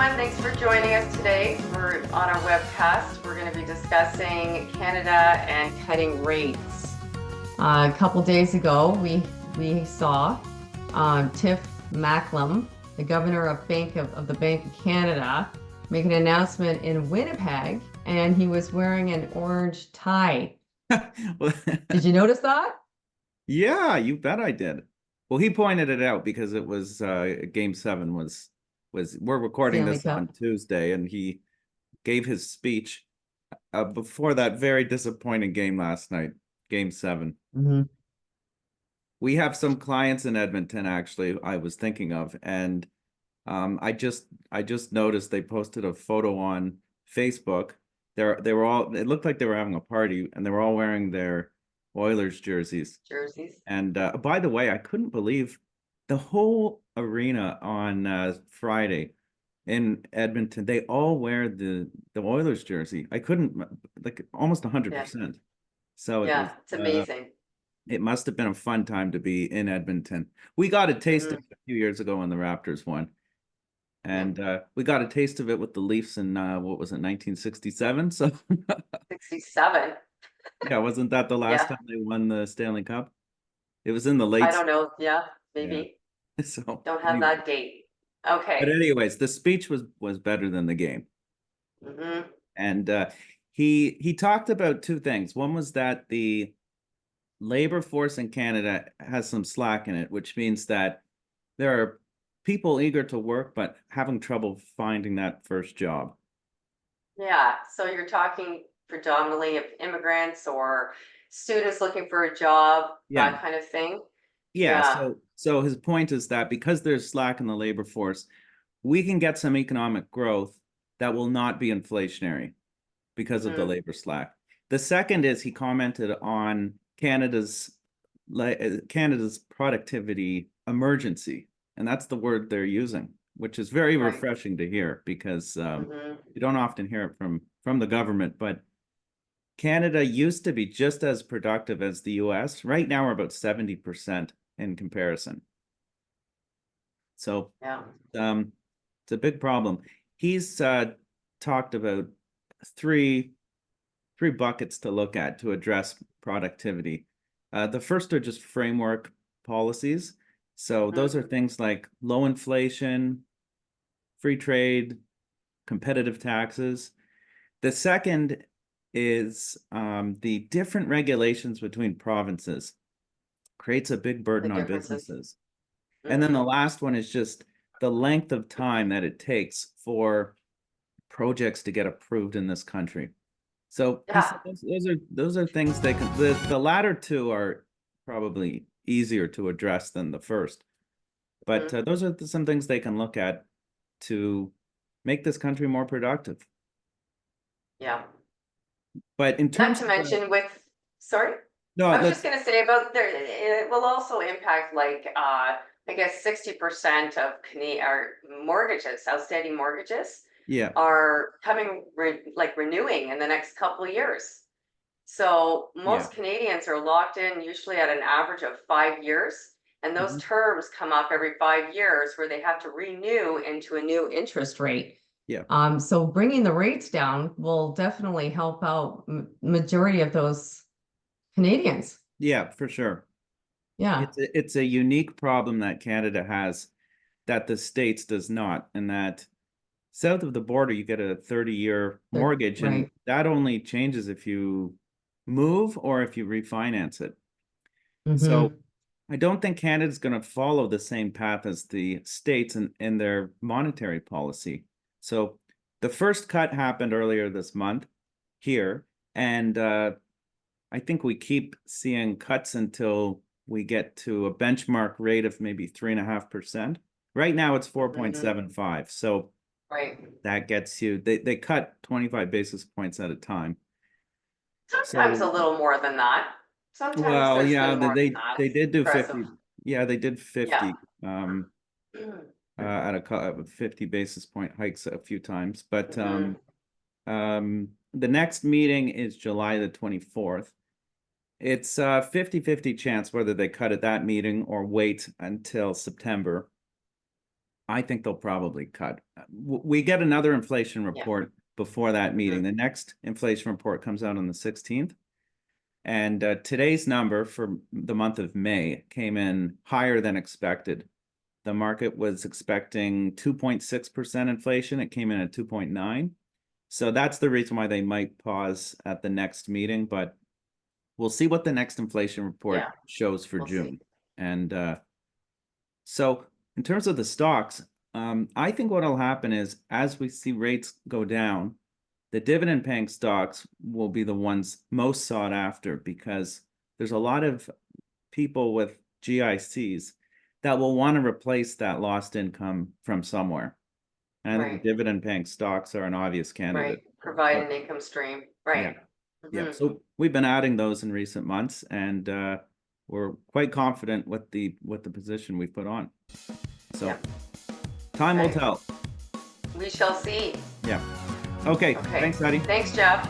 everyone. Thanks for joining us today. We're on our webcast. We're going to be discussing Canada and cutting rates. A couple days ago, we saw Tiff Macklem, the governor of the Bank of Canada, make an announcement in Winnipeg, and he was wearing an orange tie. Well, Did you notice that? yeah, you bet I did. Well, he pointed it out because it was game 7 was we're recording Stanley this on Cup. Tuesday, and he gave his speech before that very disappointing game last night, game 7. Mhm. We have some clients in Edmonton, actually, I was thinking of, and I just noticed they posted a photo on Facebook. They were all, it looked like they were having a party, and they were all wearing their Oilers jerseys. Jerseys. And by the way, I couldn't believe the whole arena on Friday in Edmonton. They all wear the Oilers jersey. I couldn't, like, almost 100%. So Yeah, it's amazing. it must have been a fun time to be in Edmonton. We got a taste of Mhm. it a few years ago when the Raptors won. Yeah. And we got a taste of it with the Leafs in what was it, 1967? So 67. yeah, wasn't that the last Yeah. time they won the Stanley Cup? It was in the I late. don't know. Yeah, Yeah. maybe. So Don't have anyway. that date. But Okay. anyways, the speech was better than the game. Hmm. And he talked about two things. One was that the labor force in Canada has some slack in it, which means that there are people eager to work but having trouble finding that first job. Yeah, so you're talking predominantly of immigrants or students looking for a job, Yeah. that kind of thing. Yeah, Yeah. so his point is that because there's slack in the labor force, we can get some economic growth that will not be inflationary because of the Mm, labor slack. The second is he commented on Canada's productivity emergency, and that's the word they're using, which is very right. refreshing to hear because Hmm. you don't often hear it from the government. But Canada used to be just as productive as the US. Right now, we're about 70% in comparison. So Yeah. um, it's a big problem. He's talked about three buckets to look at to address productivity. The first are just framework policies. So those are Mm, things like low inflation, free trade, competitive taxes. The second is the different regulations between provinces creates a big the burden on differences. businesses. And then the Hmm. last one is just the length of time that it takes for projects to get approved in this country. So he Yeah. said those are things they can, the latter two are probably easier to address than the first. But Hmm. those are some things they can look at to make this country more productive. Yeah. But in Not terms to of the, mention with, sorry, no, I was just let's, gonna say about there, it will also impact like, I guess 60% of Canadian or mortgages, outstanding mortgages yeah, are coming like renewing in the next couple of years. So yeah. most Canadians are locked in usually at an average of 5 years. And those Mhm. terms come up every 5 years where they have to renew into a new interest rate. Yeah, So bringing the rates down will definitely help out majority of those Canadians. yeah, for sure. Yeah. It's a unique problem that Canada has that the States does not, and that south of the border you get a 30-year mortgage, and Right. that only changes if you move or if you refinance it. So Mm-hmm. I don't think Canada's going to follow the same path as the States in their monetary policy. So the first cut happened earlier this month here, and I think we keep seeing cuts until we get to a benchmark rate of maybe 3.5%. Right now it's Mm-hmm. 4.75. So Right. that gets you, they cut 25 basis points at a time. Sometimes So a little more than that. Sometimes well, there's yeah, been more than they that. they It's did do impressive. 50. Yeah, they did Yeah. 50 at a 50 basis point hikes a few times. But Mm-hmm. the next meeting is July the 24th. It's a 50-50 chance whether they cut at that meeting or wait until September. I think they'll probably cut. We get another inflation report before that meeting. The next inflation report comes out on the 16th. And today's number for the month of May came in higher than expected. The market was expecting 2.6% inflation. It came in at 2.9. So that's the reason why they might pause at the next meeting, but we'll see what the next inflation report shows for We'll June. see. And so in terms of the stocks, I think what'll happen is as we see rates go down, the dividend paying stocks will be the ones most sought after because there's a lot of people with GICs that will want to replace that lost income from somewhere. And I think the dividend paying stocks are an obvious candidate. Right, provide an income stream, right. Yeah, so we've been adding those in recent months, and we're quite confident with the position we put on. So time will tell. We shall see. Yeah. Okay. Thanks, Patty. Thanks, Jeff.